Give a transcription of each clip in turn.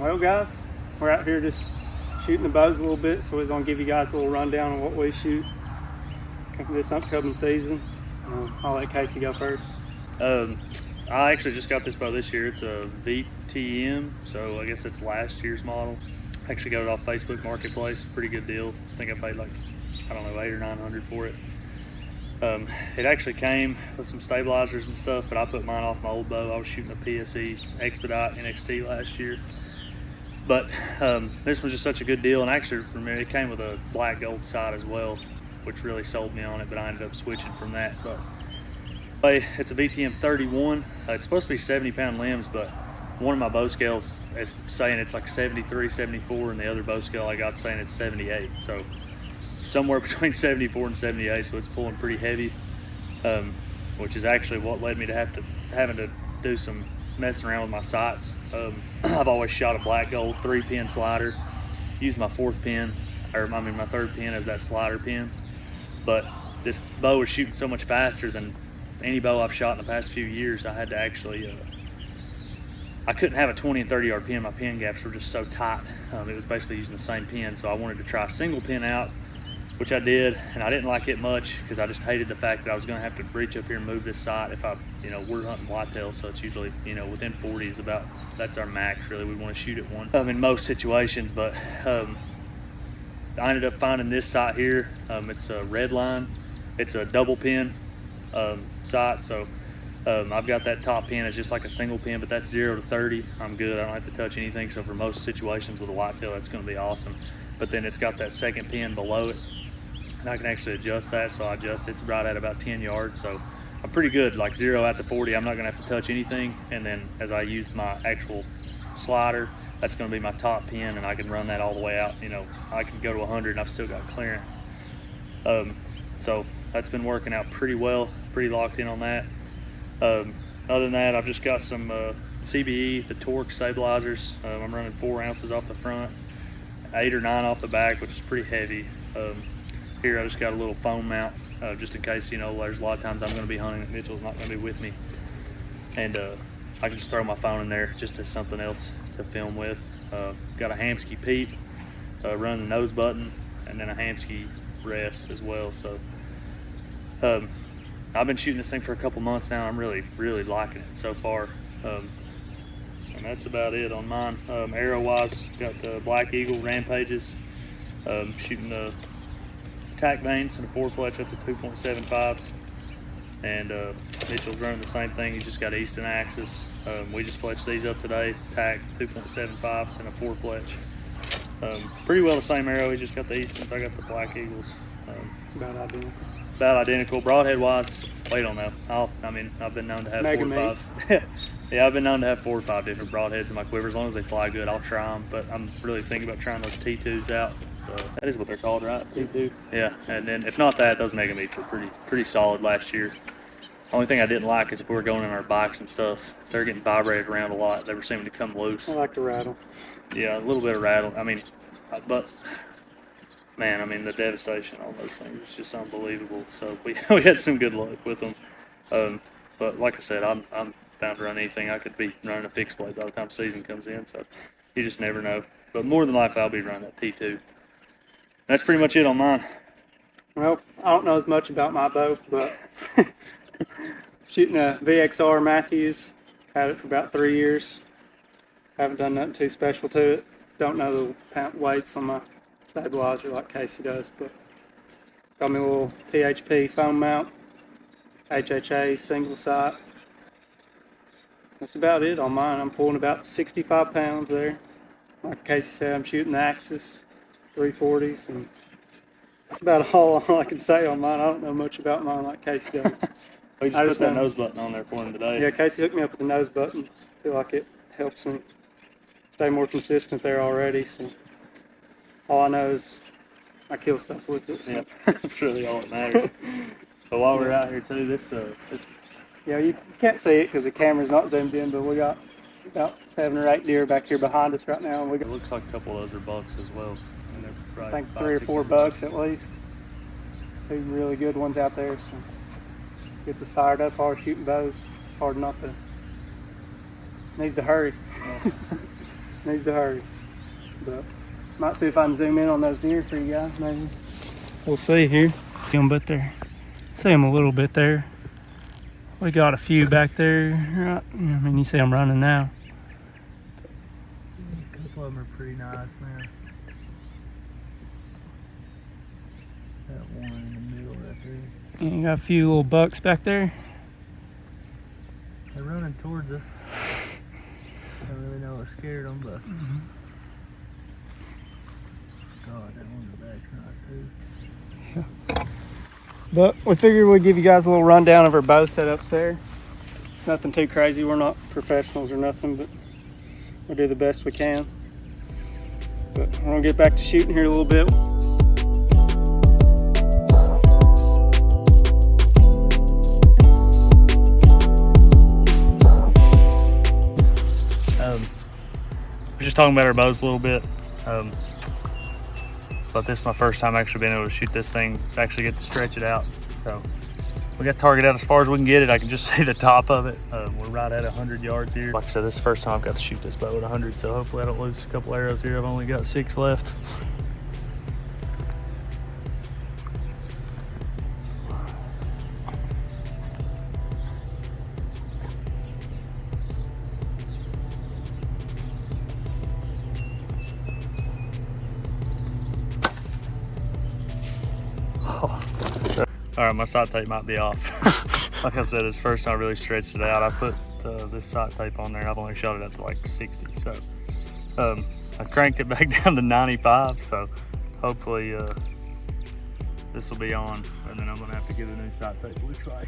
Well, guys, we're out here just shooting the bows a little bit, so we're going to give you guys a little rundown on what we shoot this upcoming season. I'll let Casey go first. I actually just got this bow this year. It's a VTM, so I guess it's last year's model. I actually got it off Facebook Marketplace, pretty good deal. I think I paid like, I don't know, $800 or $900 for it. It actually came with some stabilizers and stuff, but I put mine off my old bow. I was shooting a PSE Expedite NXT last year. But this was just such a good deal, and actually, remember, it came with a black gold sight as well, which really sold me on it, but I ended up switching from that. But it's a VTM 31. It's supposed to be 70-pound limbs, but one of my bow scales is saying it's like 73, 74, and the other bow scale I got saying it's 78. So somewhere between 74 and 78, so it's pulling pretty heavy, which is actually what led me to having to do some messing around with my sights. I've always shot a black gold 3-pin slider, used my my third pin as that slider pin, but this bow was shooting so much faster than any bow I've shot in the past few years. I had to actually I couldn't have a 20 and 30 yard pin. My pin gaps were just so tight. It was basically using the same pin, so I wanted to try a single pin out, which I did, and I didn't like it much because I just hated the fact that I was going to have to reach up here and move this sight if we're hunting whitetail, so it's usually, within 40 is about, that's our max really. We want to shoot at one in most situations, but I ended up finding this sight here. It's a red line. It's a double pin sight, so I've got that top pin as just like a single pin, but that's 0 to 30. I'm good. I don't have to touch anything, so for most situations with a whitetail, that's going to be awesome. But then it's got that second pin below it, and I can actually adjust that, so I adjust it's right at about 10 yards, so I'm pretty good. Like 0 out to 40, I'm not going to have to touch anything, and then as I use my actual slider, that's going to be my top pin, and I can run that all the way out. I can go to 100 and I've still got clearance. So that's been working out pretty well, pretty locked in on that. Other than that, I've just got some CBE, the torque stabilizers. I'm running 4 ounces off the front, 8 or 9 off the back, which is pretty heavy. Here I just got a little foam mount, just in case, there's a lot of times I'm going to be hunting that Mitchell's not going to be with me. And I can just throw my phone in there just as something else to film with. Got a Hamskea peep, running the nose button, and then a Hamskea rest as well. So I've been shooting this thing for a couple months now. I'm really, really liking it so far. And that's about it on mine. Arrow-wise, got the Black Eagle Rampages, shooting the tack veins and a 4-fletch. That's a 2.75s. And Mitchell's running the same thing. He's just got Easton axis. We just fletched these up today, tack 2.75s and a 4-fletch. Pretty well the same arrow. He just got the Eastons. I got the Black Eagles. About identical. Broadhead wise, wait on that. I've been known to have 4 or 5. Yeah, I've been known to have 4 or 5 different broadheads in my quiver. As long as they fly good, I'll try them. But I'm really thinking about trying those T2s out. That is what they're called, right? T2. Yeah, and then if not that, those Mega Meats were pretty solid last year. Only thing I didn't like is if we were going in our bikes and stuff, if they're getting vibrated around a lot, they were seeming to come loose. I like to rattle. Yeah, a little bit of rattle. But man, the devastation on those things is just unbelievable. So we had some good luck with them. But like I said, I'm bound to run anything. I could be running a fixed blade by the time season comes in, so you just never know. But more than likely, I'll be running that T2. That's pretty much it on mine. Well, I don't know as much about my bow, but shooting a VXR Matthews. Had it for about 3 years. Haven't done nothing too special to it. Don't know the pound weights on my stabilizer like Casey does, but got me a little THP foam mount, HHA single sight. That's about it on mine. I'm pulling about 65 pounds there. Like Casey said, I'm shooting the Axis 340s, and that's about all I can say on mine. I don't know much about mine like Casey does. We just put that nose button on there for him today. Yeah, Casey hooked me up with the nose button. I feel like it helps me stay more consistent there already. So all I know is I kill stuff with it. So. Yeah, that's really all that matters. So while we're out here too, this yeah, you can't see it because the camera's not zoomed in, but we got about 7 or 8 deer back here behind us right now. And it looks like a couple of those are bucks as well. I think 3 or 4 bucks at least. 2 really good ones out there. So get this fired up while we're shooting bows. It's hard not to. Needs to hurry. Needs to hurry. But might see if I can zoom in on those deer for you guys, maybe. We'll see here. See them but there. See them a little bit there. We got a few back there. Right. I mean, you see them running now. A couple of them are pretty nice, man. That one in the middle right there. And you got a few little bucks back there. They're running towards us. I don't really know what scared them, but God, that one in the back's nice too. Yeah. But we figured we'd give you guys a little rundown of our bow setups there. Nothing too crazy. We're not professionals or nothing, but we'll do the best we can. But we're gonna get back to shooting here a little bit. We're just talking about our bows a little bit. But this is my first time actually being able to shoot this thing, to actually get to stretch it out. So we got the target out as far as we can get it. I can just see the top of it. We're right at 100 yards here. Like I said, this is the first time I've got to shoot this bow at 100, so hopefully I don't lose a couple arrows here. I've only got 6 left. All right, my sight tape might be off. Like I said, it's the first time I really stretched it out. I put this sight tape on there and I've only shot it up to like 60. So I cranked it back down to 95. So hopefully this will be on, and then I'm gonna have to get a new sight tape, looks like.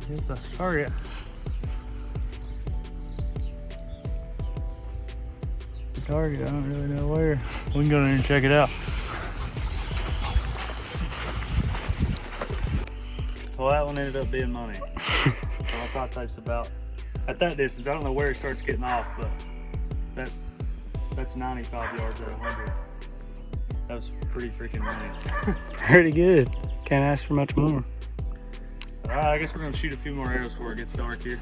Hit the target. The target, I don't really know where. We can go in there and check it out. Well, that one ended up being money. So my sight tape's about at that distance. I don't know where it starts getting off, but that's 95 yards at 100. That was pretty freaking money. Pretty good. Can't ask for much more. All right, I guess we're gonna shoot a few more arrows before it gets dark here.